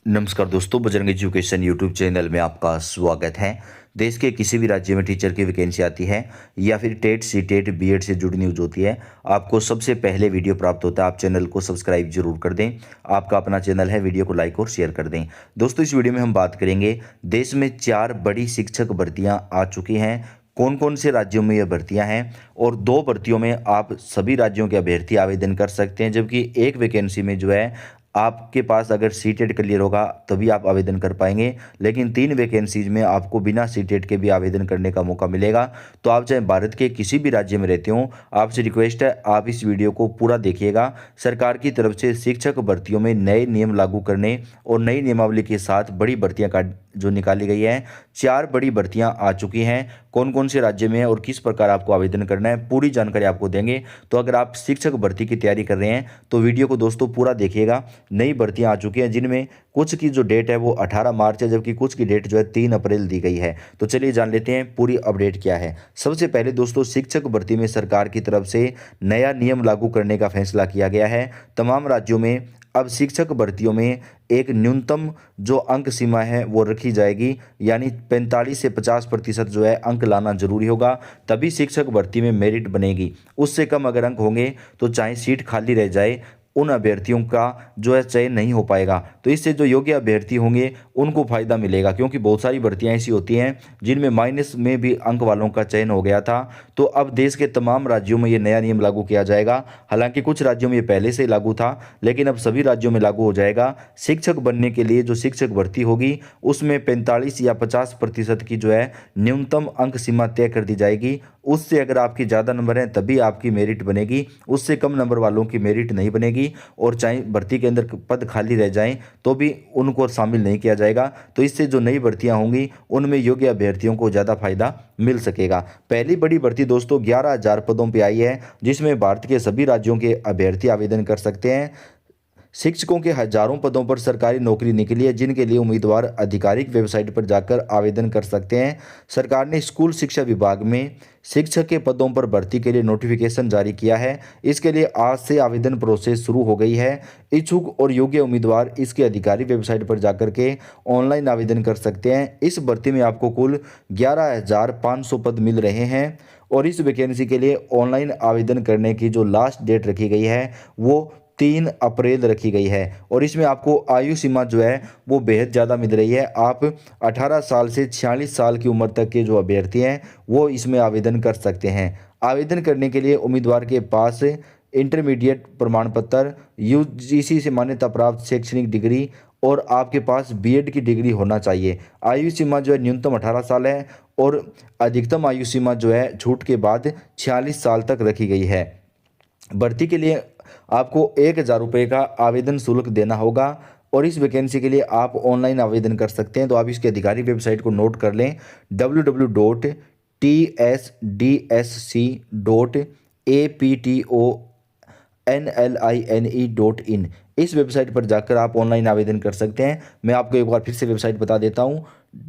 नमस्कार दोस्तों, Bajrang education YouTube channel में आपका स्वागत है। देश के किसी भी राज्य में टीचर की वैकेंसी आती है या फिर टेट सीटेट बीएड से जुड़ी न्यूज़ होती है, आपको सबसे पहले वीडियो प्राप्त होता है। आप चैनल को सब्सक्राइब जरूर कर दें। आपका अपना चैनल है, वीडियो को लाइक और शेयर कर दें। दोस्तों, इस वीडियो में हम बात करेंगे, देश में 4 बड़ी शिक्षक भर्तियां आ चुकी हैं। कौन कौन से राज्यों में ये भर्तियां हैं और 2 भर्तियों में आप सभी राज्यों के अभ्यर्थी आवेदन कर सकते हैं, जबकि एक वैकेंसी में जो है आपके पास अगर सीटेट क्लियर होगा तभी आप आवेदन कर पाएंगे, लेकिन 3 वैकेंसीज में आपको बिना सीटेट के भी आवेदन करने का मौका मिलेगा। तो आप चाहे भारत के किसी भी राज्य में रहते हो, आपसे रिक्वेस्ट है आप इस वीडियो को पूरा देखिएगा। सरकार की तरफ से शिक्षक भर्तियों में नए नियम लागू करने और नई नियमावली के साथ बड़ी भर्तियां का जो निकाली गई है, 4 बड़ी भर्तियां आ चुकी हैं। कौन कौन से राज्य में है और किस प्रकार आपको आवेदन करना है, पूरी जानकारी आपको देंगे। तो अगर आप शिक्षक भर्ती की तैयारी कर रहे हैं तो वीडियो को दोस्तों पूरा देखिएगा। नई भर्तियां आ चुकी हैं, जिनमें कुछ की जो डेट है वो 18 मार्च है, जबकि कुछ की डेट जो है 3 अप्रैल दी गई है। तो चलिए जान लेते हैं पूरी अपडेट क्या है। सबसे पहले दोस्तों, शिक्षक भर्ती में सरकार की तरफ से नया नियम लागू करने का फैसला किया गया है। तमाम राज्यों में अब शिक्षक भर्तियों में एक न्यूनतम जो अंक सीमा है वो रखी जाएगी, यानी 45 से 50% जो है अंक लाना जरूरी होगा, तभी शिक्षक भर्ती में मेरिट बनेगी। उससे कम अगर अंक होंगे तो चाहे सीट खाली रह जाए, उन अभ्यर्थियों का जो है चयन नहीं हो पाएगा। तो इससे जो योग्य अभ्यर्थी होंगे उनको फायदा मिलेगा, क्योंकि बहुत सारी भर्तियां ऐसी होती हैं जिनमें माइनस में भी अंक वालों का चयन हो गया था। तो अब देश के तमाम राज्यों में ये नया नियम लागू किया जाएगा। हालांकि कुछ राज्यों में ये पहले से ही लागू था, लेकिन अब सभी राज्यों में लागू हो जाएगा। शिक्षक बनने के लिए जो शिक्षक भर्ती होगी उसमें 45 या 50% की जो है न्यूनतम अंक सीमा तय कर दी जाएगी। उससे अगर आपकी ज़्यादा नंबर हैं तभी आपकी मेरिट बनेगी, उससे कम नंबर वालों की मेरिट नहीं बनेगी। और चाहे भर्ती के अंदर पद खाली रह जाएं तो भी उनको शामिल नहीं किया जाएगा। तो इससे जो नई भर्तियां होंगी उनमें योग्य अभ्यर्थियों को ज़्यादा फायदा मिल सकेगा। पहली बड़ी भर्ती दोस्तों 11,000 पदों पर आई है, जिसमें भारत के सभी राज्यों के अभ्यर्थी आवेदन कर सकते हैं। शिक्षकों के हजारों पदों पर सरकारी नौकरी निकली है, जिनके लिए उम्मीदवार आधिकारिक वेबसाइट पर जाकर आवेदन कर सकते हैं। सरकार ने स्कूल शिक्षा विभाग में शिक्षक के पदों पर भर्ती के लिए नोटिफिकेशन जारी किया है। इसके लिए आज से आवेदन प्रोसेस शुरू हो गई है। इच्छुक और योग्य उम्मीदवार इसकी आधिकारिक वेबसाइट पर जाकर के ऑनलाइन आवेदन कर सकते हैं। इस भर्ती में आपको कुल 11,500 पद मिल रहे हैं और इस वैकेंसी के लिए ऑनलाइन आवेदन करने की जो लास्ट डेट रखी गई है वो 3 अप्रैल रखी गई है। और इसमें आपको आयु सीमा जो है वो बेहद ज़्यादा मिल रही है। आप 18 साल से 46 साल की उम्र तक के जो अभ्यर्थी हैं वो इसमें आवेदन कर सकते हैं। आवेदन करने के लिए उम्मीदवार के पास इंटरमीडिएट प्रमाण पत्र, यूजीसी से मान्यता प्राप्त शैक्षणिक डिग्री और आपके पास बीएड की डिग्री होना चाहिए। आयु सीमा जो है न्यूनतम 18 साल है और अधिकतम आयु सीमा जो है छूट के बाद 46 साल तक रखी गई है। भर्ती के लिए आपको 1,000 रुपये का आवेदन शुल्क देना होगा और इस वैकेंसी के लिए आप ऑनलाइन आवेदन कर सकते हैं। तो आप इसकी आधिकारिक वेबसाइट को नोट कर लें, www.tsdsc.aptonline.in। इस वेबसाइट पर जाकर आप ऑनलाइन आवेदन कर सकते हैं। मैं आपको एक बार फिर से वेबसाइट बता देता हूँ,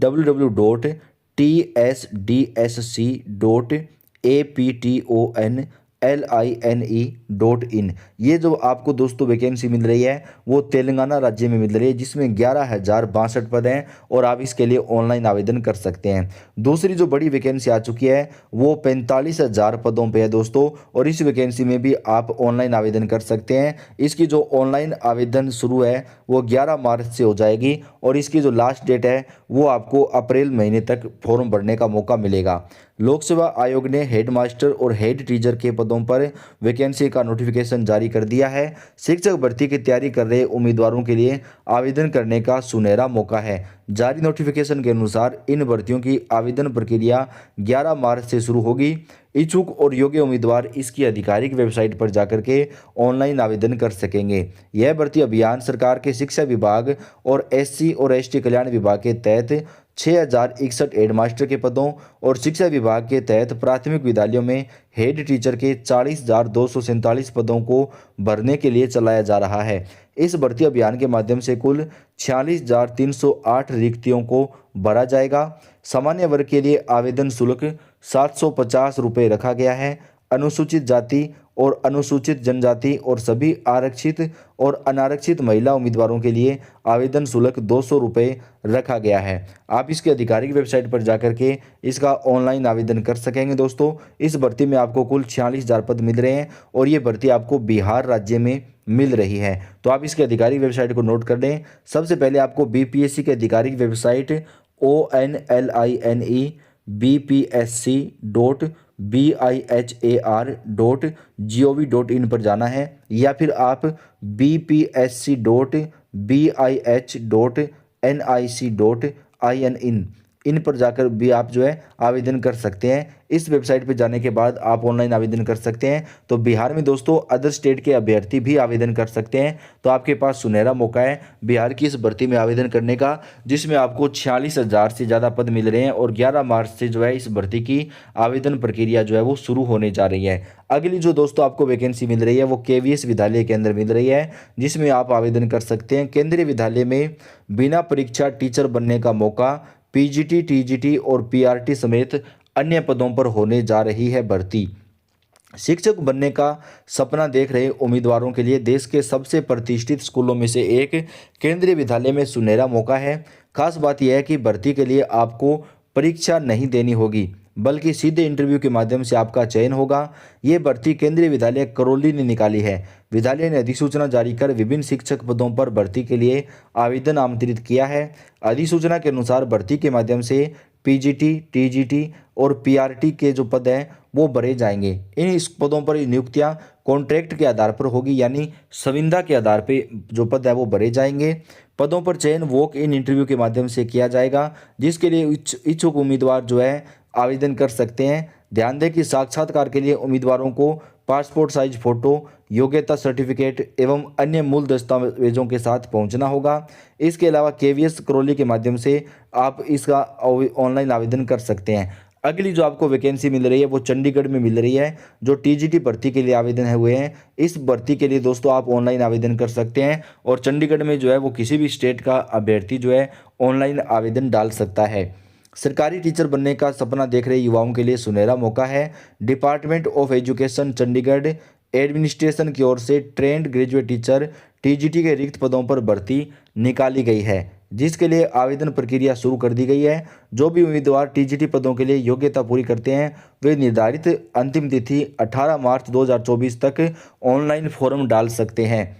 www.tsdsc.aptonline.in। ये जो आपको दोस्तों वैकेंसी मिल रही है वो तेलंगाना राज्य में मिल रही है, जिसमें 11,062 पद हैं और आप इसके लिए ऑनलाइन आवेदन कर सकते हैं। दूसरी जो बड़ी वैकेंसी आ चुकी है वो 45,000 पदों पे है दोस्तों, और इस वैकेंसी में भी आप ऑनलाइन आवेदन कर सकते हैं। इसकी जो ऑनलाइन आवेदन शुरू है वो 11 मार्च से हो जाएगी और इसकी जो लास्ट डेट है वो आपको अप्रैल महीने तक फॉर्म भरने का मौका मिलेगा। लोक सेवा आयोग ने हेड मास्टर और हेड टीचर के पदों पर वैकेंसी का नोटिफिकेशन जारी कर दिया है। शिक्षक भर्ती की तैयारी कर रहे उम्मीदवारों के लिए आवेदन करने का सुनहरा मौका है। जारी नोटिफिकेशन के अनुसार इन भर्तियों की आवेदन प्रक्रिया 11 मार्च से शुरू होगी। इच्छुक और योग्य उम्मीदवार इसकी आधिकारिक वेबसाइट पर जाकर के ऑनलाइन आवेदन कर सकेंगे। यह भर्ती अभियान सरकार के शिक्षा विभाग और एससी और एसटी कल्याण विभाग के तहत 6,061 हेड मास्टर के पदों और शिक्षा विभाग के तहत प्राथमिक विद्यालयों में हेड टीचर के 40,247 पदों को भरने के लिए चलाया जा रहा है। इस भर्ती अभियान के माध्यम से कुल 46,308 रिक्तियों को भरा जाएगा। सामान्य वर्ग के लिए आवेदन शुल्क 750 रुपये रखा गया है। अनुसूचित जाति और अनुसूचित जनजाति और सभी आरक्षित और अनारक्षित महिला उम्मीदवारों के लिए आवेदन शुल्क 200 रुपये रखा गया है। आप इसकी आधिकारिक वेबसाइट पर जाकर के इसका ऑनलाइन आवेदन कर सकेंगे। दोस्तों, इस भर्ती में आपको कुल 46,000 पद मिल रहे हैं और ये भर्ती आपको बिहार राज्य में मिल रही है। तो आप इसकी आधिकारिक वेबसाइट को नोट कर लें। सबसे पहले आपको बीपीएससी की आधिकारिक वेबसाइट onlinebpsc.bihar.gov.in पर जाना है, या फिर आप bpsc.bih.nic.in इन पर जाकर भी आप जो है आवेदन कर सकते हैं। इस वेबसाइट पर जाने के बाद आप ऑनलाइन आवेदन कर सकते हैं। तो बिहार में दोस्तों अदर स्टेट के अभ्यर्थी भी आवेदन कर सकते हैं। तो आपके पास सुनहरा मौका है बिहार की इस भर्ती में आवेदन करने का, जिसमें आपको 46,000 से ज़्यादा पद मिल रहे हैं और 11 मार्च से जो है इस भर्ती की आवेदन प्रक्रिया जो है वो शुरू होने जा रही है। अगली जो दोस्तों आपको वैकेंसी मिल रही है वो केवीएस विद्यालय के अंदर मिल रही है, जिसमें आप आवेदन कर सकते हैं। केंद्रीय विद्यालय में बिना परीक्षा टीचर बनने का मौका पीजीटी, टीजीटी और पीआरटी समेत अन्य पदों पर होने जा रही है भर्ती। शिक्षक बनने का सपना देख रहे उम्मीदवारों के लिए देश के सबसे प्रतिष्ठित स्कूलों में से एक केंद्रीय विद्यालय में सुनहरा मौका है। खास बात यह है कि भर्ती के लिए आपको परीक्षा नहीं देनी होगी, बल्कि सीधे इंटरव्यू के माध्यम से आपका चयन होगा। ये भर्ती केंद्रीय विद्यालय करौली ने निकाली है। विद्यालय ने अधिसूचना जारी कर विभिन्न शिक्षक पदों पर भर्ती के लिए आवेदन आमंत्रित किया है। अधिसूचना के अनुसार भर्ती के माध्यम से पीजीटी, टीजीटी और पीआरटी के जो पद हैं वो भरे जाएंगे। इन पदों पर नियुक्तियां कॉन्ट्रैक्ट के आधार पर होगी, यानी संविदा के आधार पर जो पद है वो भरे जाएंगे। पदों पर चयन वॉक इन इंटरव्यू के माध्यम से किया जाएगा, जिसके लिए इच्छुक उम्मीदवार जो है आवेदन कर सकते हैं। ध्यान दें कि साक्षात्कार के लिए उम्मीदवारों को पासपोर्ट साइज फ़ोटो, योग्यता सर्टिफिकेट एवं अन्य मूल दस्तावेजों के साथ पहुंचना होगा। इसके अलावा केवीएस करौली के माध्यम से आप इसका ऑनलाइन आवेदन कर सकते हैं। अगली जो आपको वैकेंसी मिल रही है वो चंडीगढ़ में मिल रही है, जो टीजीटी भर्ती के लिए आवेदन हुए हैं। इस भर्ती के लिए दोस्तों आप ऑनलाइन आवेदन कर सकते हैं और चंडीगढ़ में जो है वो किसी भी स्टेट का अभ्यर्थी जो है ऑनलाइन आवेदन डाल सकता है। सरकारी टीचर बनने का सपना देख रहे युवाओं के लिए सुनहरा मौका है। Department of education Chandigarh administration की ओर से ट्रेंड ग्रेजुएट टीचर टीजीटी के रिक्त पदों पर भर्ती निकाली गई है, जिसके लिए आवेदन प्रक्रिया शुरू कर दी गई है। जो भी उम्मीदवार टीजीटी पदों के लिए योग्यता पूरी करते हैं वे निर्धारित अंतिम तिथि 18 मार्च 2024 तक ऑनलाइन फॉर्म डाल सकते हैं।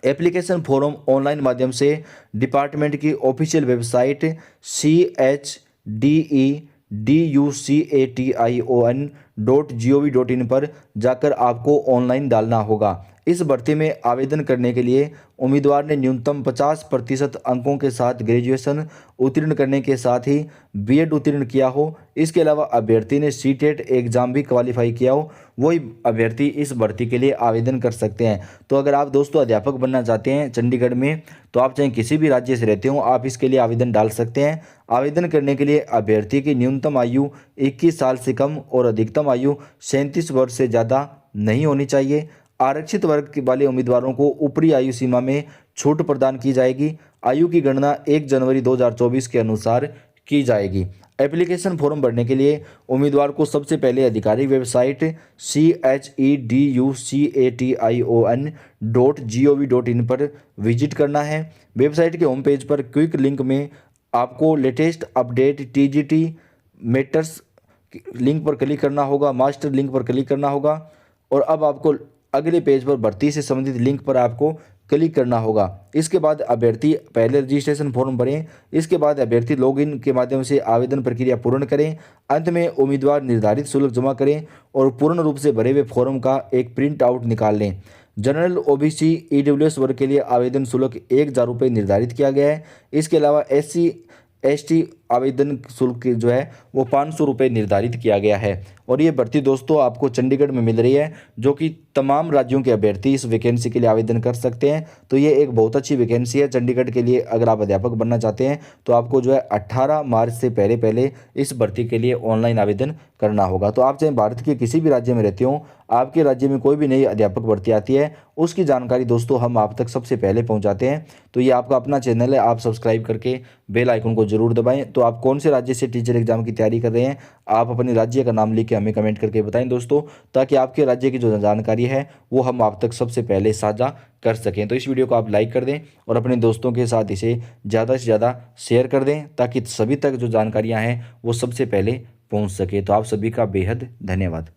एप्लीकेशन फॉर्म ऑनलाइन माध्यम से डिपार्टमेंट की ऑफिशियल वेबसाइट CHDEDUCATION.gov.in पर जाकर आपको ऑनलाइन डालना होगा। इस भर्ती में आवेदन करने के लिए उम्मीदवार ने न्यूनतम 50% अंकों के साथ ग्रेजुएशन उत्तीर्ण करने के साथ ही बीएड उत्तीर्ण किया हो। इसके अलावा अभ्यर्थी ने सीटेट एग्ज़ाम भी क्वालिफाई किया हो, वही अभ्यर्थी इस भर्ती के लिए आवेदन कर सकते हैं। तो अगर आप दोस्तों अध्यापक बनना चाहते हैं चंडीगढ़ में, तो आप चाहे किसी भी राज्य से रहते हो, आप इसके लिए आवेदन डाल सकते हैं। आवेदन करने के लिए अभ्यर्थी की न्यूनतम आयु 21 साल से कम और अधिकतम आयु 37 वर्ष से ज़्यादा नहीं होनी चाहिए। आरक्षित वर्ग वाले उम्मीदवारों को ऊपरी आयु सीमा में छूट प्रदान की जाएगी। आयु की गणना 1 जनवरी 2024 के अनुसार की जाएगी। एप्लीकेशन फॉर्म भरने के लिए उम्मीदवार को सबसे पहले आधिकारिक वेबसाइट CHEDUCATION.gov.in पर विजिट करना है। वेबसाइट के होम पेज पर क्विक लिंक में आपको latest update TGT matters link पर क्लिक करना होगा, मास्टर लिंक पर क्लिक करना होगा और अब आपको अगले पेज पर भर्ती से संबंधित लिंक पर आपको क्लिक करना होगा। इसके बाद अभ्यर्थी पहले रजिस्ट्रेशन फॉर्म भरें। इसके बाद अभ्यर्थी लॉगिन के माध्यम से आवेदन प्रक्रिया पूर्ण करें। अंत में उम्मीदवार निर्धारित शुल्क जमा करें और पूर्ण रूप से भरे हुए फॉर्म का एक प्रिंट आउट निकाल लें। जनरल, ओबीसी, ईडब्ल्यूएस वर्ग के लिए आवेदन शुल्क 1,000 रुपये निर्धारित किया गया है। इसके अलावा SC ST आवेदन शुल्क जो है वो 500 रुपये निर्धारित किया गया है। और ये भर्ती दोस्तों आपको चंडीगढ़ में मिल रही है, जो कि तमाम राज्यों के अभ्यर्थी इस वैकेंसी के लिए आवेदन कर सकते हैं। तो ये एक बहुत अच्छी वैकेंसी है चंडीगढ़ के लिए। अगर आप अध्यापक बनना चाहते हैं तो आपको जो है 18 मार्च से पहले इस भर्ती के लिए ऑनलाइन आवेदन करना होगा। तो आप चाहे भारत के किसी भी राज्य में रहते हो, आपके राज्य में कोई भी नई अध्यापक भर्ती आती है, उसकी जानकारी दोस्तों हम आप तक सबसे पहले पहुँचाते हैं। तो ये आपका अपना चैनल है, आप सब्सक्राइब करके बेल आइकन को जरूर दबाएँ। तो आप कौन से राज्य से टीचर एग्जाम की तैयारी कर रहे हैं, आप अपने राज्य का नाम लिख के हमें कमेंट करके बताएं दोस्तों, ताकि आपके राज्य की जो जानकारी है वो हम आप तक सबसे पहले साझा कर सकें। तो इस वीडियो को आप लाइक कर दें और अपने दोस्तों के साथ इसे ज़्यादा से ज़्यादा शेयर कर दें, ताकि सभी तक जो जानकारियाँ हैं वो सबसे पहले पहुँच सके। तो आप सभी का बेहद धन्यवाद।